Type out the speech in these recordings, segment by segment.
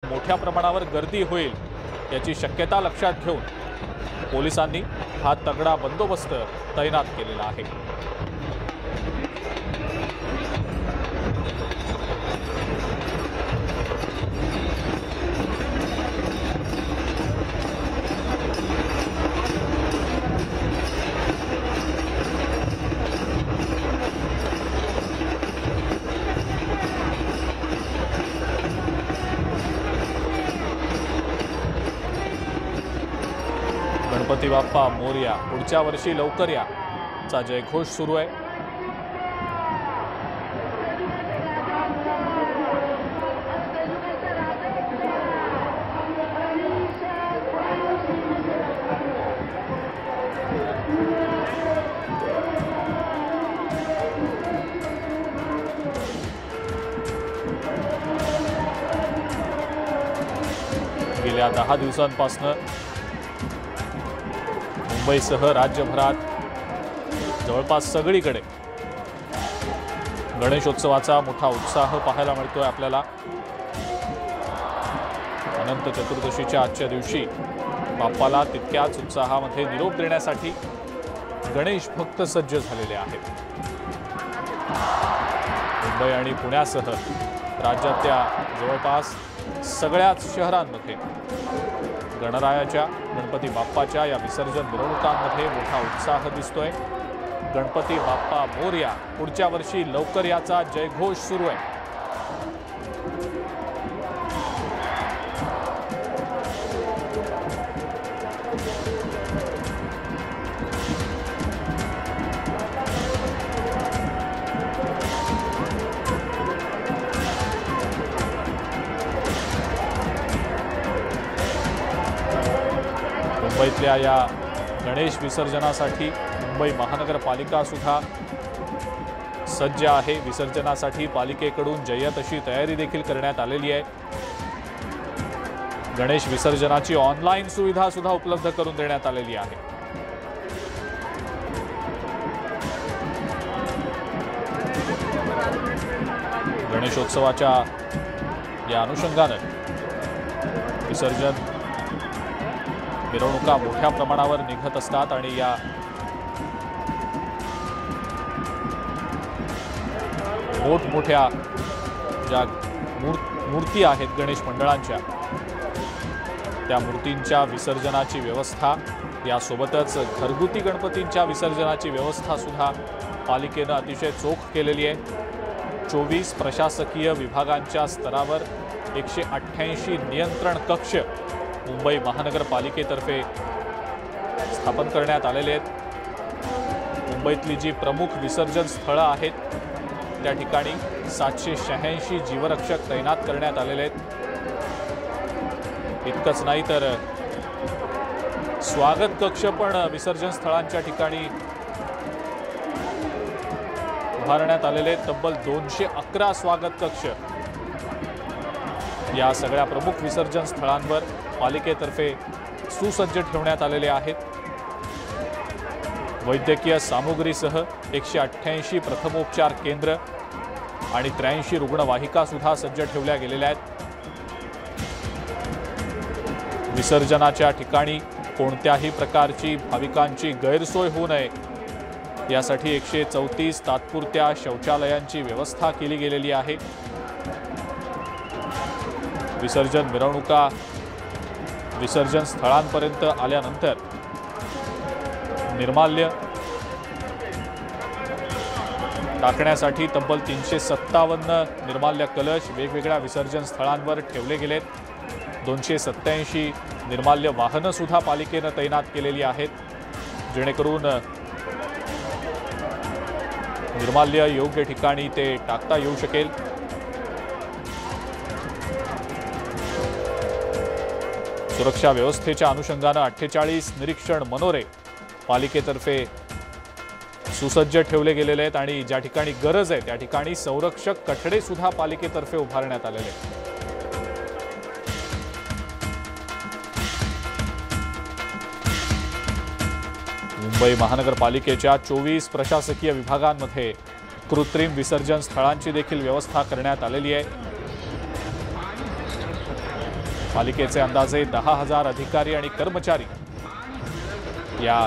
मोठ्या प्रमाणावर गर्दी होईल याची शक्यता लक्षात घेऊन पोलिसांनी हा तगडा बंदोबस्त तैनात केलेला आहे। गणपती बाप्पा मोरया, पुढच्या वर्षी लवकर या चा जयघोष सुरू आहे। गेल्या 10 दिवसांपासून मुंबईसह राज्यभरात जवळपास सगळीकडे गणेशोत्सवाचा मोठा उत्साह पाहायला मिळतोय आपल्याला। अनंत चतुर्दशीच्या आजच्या दिवशी बाप्पाला तितक्याच उत्साहामध्ये निरोप देण्यासाठी गणेश भक्त सज्ज झालेले आहेत। मुंबई आणि पुण्यासह राज्यातल्या जवळपास सगळ्याच शहरांमध्ये गणरायाच्या गणपती बाप्पाच्या या विसर्जन मिरवणुकांमध्ये मोठा उत्साह दिसतोय। गणपती बाप्पा मोरया, पुढच्या वर्षी लवकर याचा जयघोष सुरू आहे। मुंबईतल्या या गणेश विसर्जनासाठी मुंबई महानगरपालिका सुद्धा सज्ज आहे। विसर्जनासाठी पालिकेकडून जय्यत अशी तयारी देखील करण्यात आलेली आहे। गणेश विसर्जनाची ऑनलाईन सुविधा सुद्धा उपलब्ध करून देण्यात आलेली आहे। गणेशोत्सवाच्या या अनुषंगाने विसर्जन मिरवणुका मोठ्या प्रमाणावर निघत असतात आणि या मोठमोठ्या ज्या मूर्ती आहेत गणेश मंडळांच्या, त्या मूर्तींच्या विसर्जनाची व्यवस्था, यासोबतच घरगुती गणपतींच्या विसर्जनाची व्यवस्था सुद्धा पालिकेने अतिशय चोख केलेली आहे। 24 प्रशासकीय विभागांच्या स्तरावर 188 नियंत्रण कक्ष मुंबई महानगरपालिकेतर्फे स्थापन करण्यात आलेले आहेत। मुंबईतली जी प्रमुख विसर्जन स्थळं आहेत त्या ठिकाणी 786 जीवरक्षक तैनात करण्यात आलेले आहेत। इतकंच नाही तर स्वागत कक्ष पण विसर्जन स्थळांच्या ठिकाणी उभारण्यात आलेले आहेत। तब्बल 211 स्वागत कक्ष या सगळ्या प्रमुख विसर्जन स्थळांवर पालिकेतर्फे सुसज्ज ठेवण्यात आलेले आहेत। वैद्यकीय सामुग्रीसह 188 प्रथमोपचार केंद्र आणि 83 रुग्णवाहिका सुद्धा सज्ज ठेवल्या गेलेल्या आहेत। विसर्जनाच्या ठिकाणी कोणत्याही प्रकारची भाविकांची गैरसोय होऊ नये यासाठी 134 तात्पुरत्या शौचालयांची व्यवस्था केली गेलेली आहे। विसर्जन मिरवणुका विसर्जन स्थळांपर्यंत आल्यानंतर निर्माल्य टाकण्यासाठी तब्बल 357 निर्माल्य कलश वेगवेगळ्या विसर्जन स्थळांवर ठेवले गेलेत। 287 निर्माल्य वाहनं सुद्धा पालिकेने तैनात केलेली आहेत, जेणेकरून निर्माल्य योग्य ठिकाणी ते टाकता येऊ शकेल। सुरक्षा व्यवस्थेच्या अनुषंगाने 48 निरीक्षण मनोरे पालिकेतर्फे सुसज्ज ठेवले गेलेले आहेत आणि ज्या ठिकाणी गरज आहे त्या ठिकाणी संरक्षक कठडे सुद्धा पालिकेतर्फे उभारण्यात आलेले आहेत। मुंबई महानगरपालिकेच्या 24 प्रशासकीय विभागांमध्ये कृत्रिम विसर्जन स्थळांची देखील व्यवस्था करण्यात आलेली आहे। पालिकेचे अंदाजे 10,000 अधिकारी आणि कर्मचारी या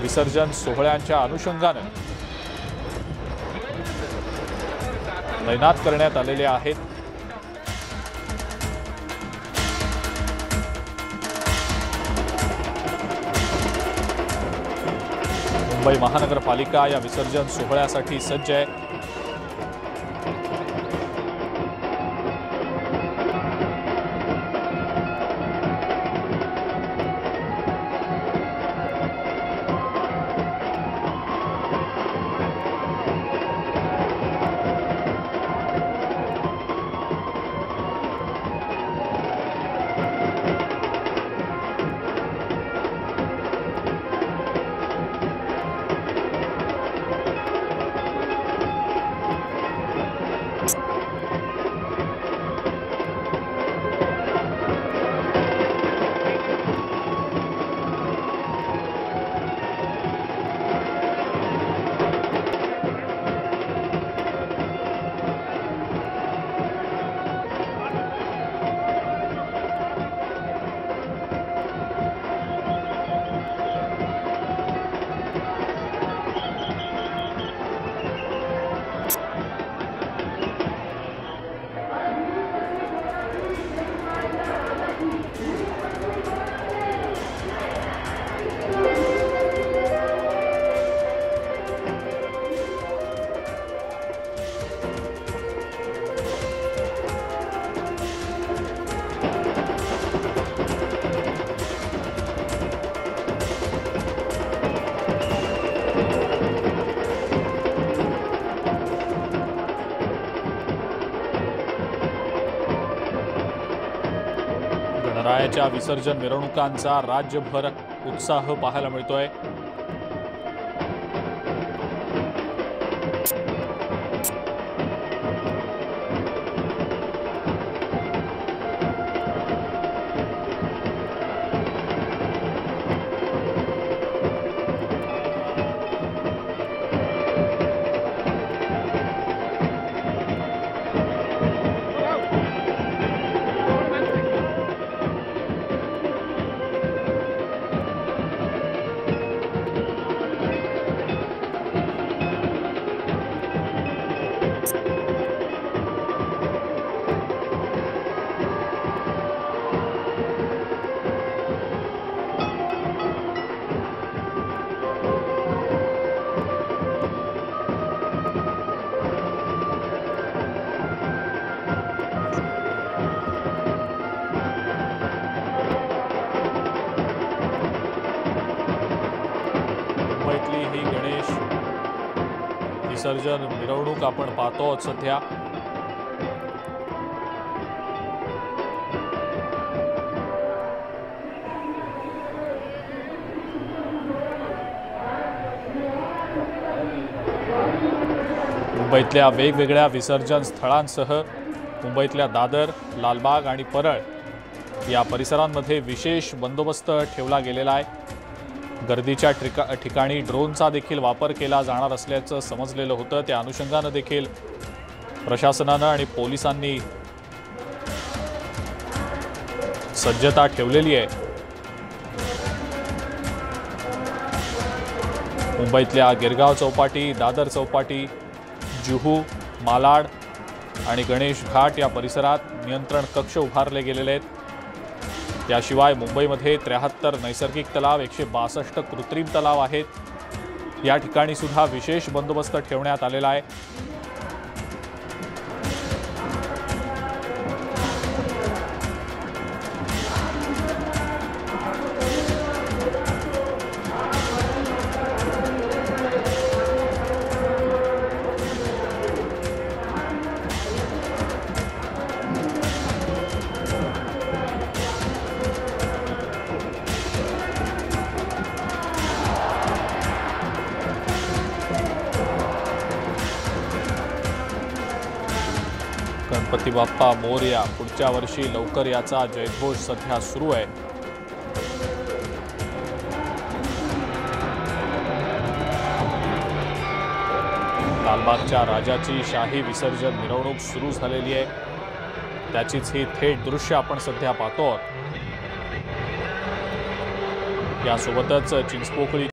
विसर्जन सोहळ्यांच्या अनुषंगाने तैनात करण्यात आलेले आहेत। मुंबई महानगरपालिका या विसर्जन सोहळ्यासाठी सज्ज आहे। गणरायाच्या विसर्जन मिरवणुकांचा राज्यभर उत्साह पाहायला मिळतोय। मुंबईतली ही गणेश विसर्जन मिरवणूक आपण पाहतो सध्या। मुंबईतल्या वेगवेगळ्या विसर्जन स्थळांसह मुंबईतल्या दादर, लालबाग आणि परळ या परिसरांमध्ये विशेष बंदोबस्त ठेवला गेलेला आहे। गर्दीच्या ठिकाणी ड्रोनचा देखील वापर केला जाणार असल्याचं समजलेलं होतं। त्या अनुषंगाने देखील प्रशासनानं आणि पोलिसांनी सज्जता ठेवलेली आहे। मुंबईतल्या गिरगाव चौपाटी, दादर चौपाटी, जुहू, मालाड आणि गणेश घाट या परिसरात नियंत्रण कक्ष उभारले गेलेले आहेत। याशिवाय मुंबईमध्ये 73 नैसर्गिक तलाव, 162 कृत्रिम तलाव आहेत। या ठिकाणी सुद्धा विशेष बंदोबस्त ठेवण्यात आलेला आहे। गणपती बाप्पा मोरया, पुढच्या वर्षी लवकर याचा जयघोष सध्या सुरू आहे। लालबागच्या राजाची शाही विसर्जन मिरवणूक सुरू झालेली आहे। त्याचीच ही थेट दृश्य आपण सध्या पाहतो. यासोबतच चिंचपोकळी